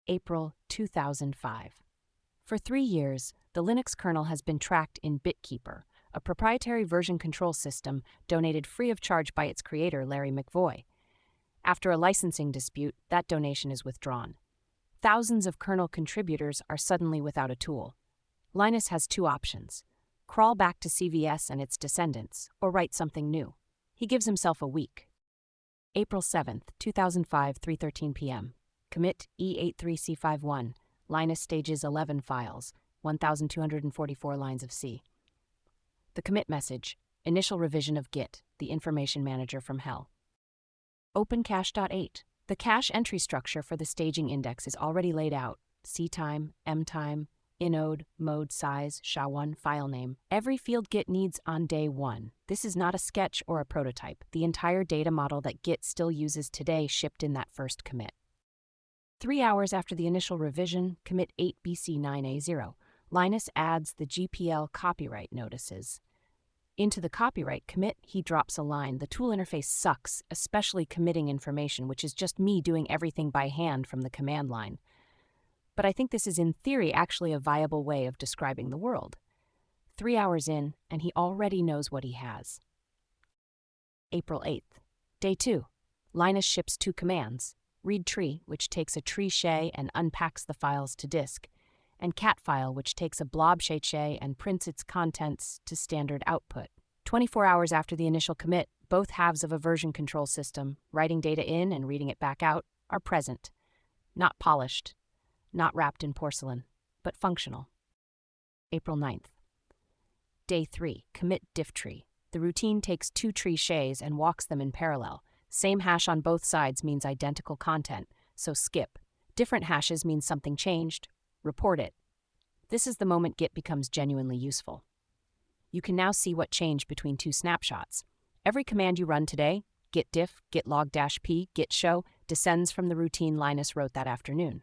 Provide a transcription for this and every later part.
April 2005. For 3 years, the Linux kernel has been tracked in BitKeeper, a proprietary version control system donated free of charge by its creator, Larry McVoy. After a licensing dispute, that donation is withdrawn. Thousands of kernel contributors are suddenly without a tool. Linus has 2 options: crawl back to CVS and its descendants, or write something new. He gives himself a week. April 7, 2005, 3:13 p.m. Commit E83C51. Linus stages 11 files, 1,244 lines of C. The commit message: initial revision of Git, the information manager from hell. OpenCache.8. The cache entry structure for the staging index is already laid out: ctime, mtime, inode, mode, size, SHA-1, file name. Every field Git needs on day 1. This is not a sketch or a prototype. The entire data model that Git still uses today shipped in that first commit. 3 hours after the initial revision, commit 8BC9A0. Linus adds the GPL copyright notices. Into the copyright commit, he drops a line: the tool interface sucks, especially committing information, which is just me doing everything by hand from the command line. But I think this is in theory actually a viable way of describing the world. 3 hours in, and he already knows what he has. April 8th. Day 2. Linus ships 2 commands: read tree, which takes a tree shay and unpacks the files to disk, and cat file, which takes a blob shay and prints its contents to standard output. 24 hours after the initial commit, both halves of a version control system, writing data in and reading it back out, are present. Not polished, not wrapped in porcelain, but functional. April 9th. Day 3. Commit diff-tree. The routine takes 2 tree shays and walks them in parallel. Same hash on both sides means identical content, so skip. Different hashes means something changed. Report it. This is the moment Git becomes genuinely useful. You can now see what changed between 2 snapshots. Every command you run today, git diff, git log-p, git show, descends from the routine Linus wrote that afternoon.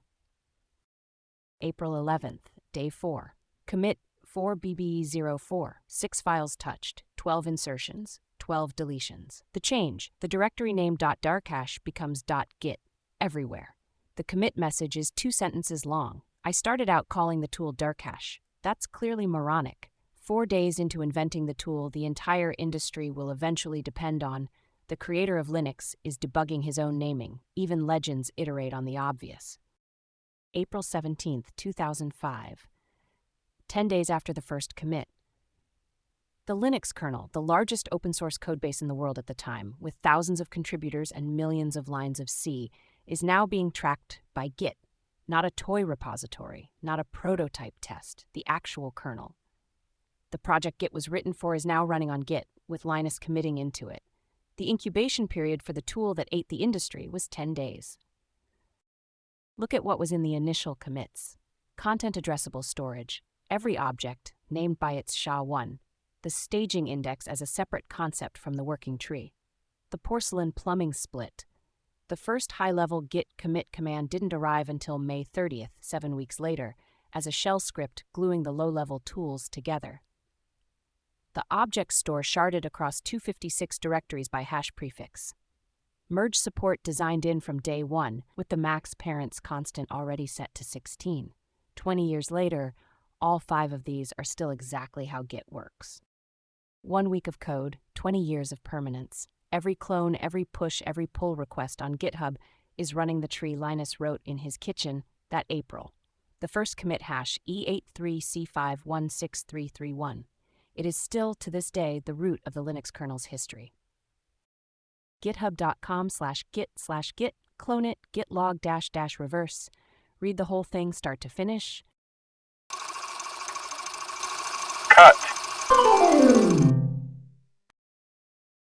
April 11th, Day 4. Commit 4BBE04. 6 files touched, 12 insertions, 12 deletions. The change: the directory name .dircache becomes .git everywhere. The commit message is 2 sentences long. I started out calling the tool dircache. That's clearly moronic. 4 days into inventing the tool the entire industry will eventually depend on, the creator of Linux is debugging his own naming. Even legends iterate on the obvious. April 17, 2005. 10 days after the first commit. The Linux kernel, the largest open-source codebase in the world at the time, with thousands of contributors and millions of lines of C, is now being tracked by Git. Not a toy repository, not a prototype test, the actual kernel. The project Git was written for is now running on Git, with Linus committing into it. The incubation period for the tool that ate the industry was 10 days. Look at what was in the initial commits. Content addressable storage, every object named by its SHA-1, the staging index as a separate concept from the working tree, the porcelain plumbing split. The first high-level git commit command didn't arrive until May 30th, 7 weeks later, as a shell script gluing the low-level tools together. The object store sharded across 256 directories by hash prefix. Merge support designed in from day 1, with the max parents constant already set to 16. 20 years later, all 5 of these are still exactly how Git works. 1 week of code, 20 years of permanence. Every clone, every push, every pull request on GitHub is running the tree Linus wrote in his kitchen that April. The first commit hash E83C516331. It is still, to this day, the root of the Linux kernel's history. github.com/git/git, clone it, git log -- reverse. Read the whole thing start to finish. Cut.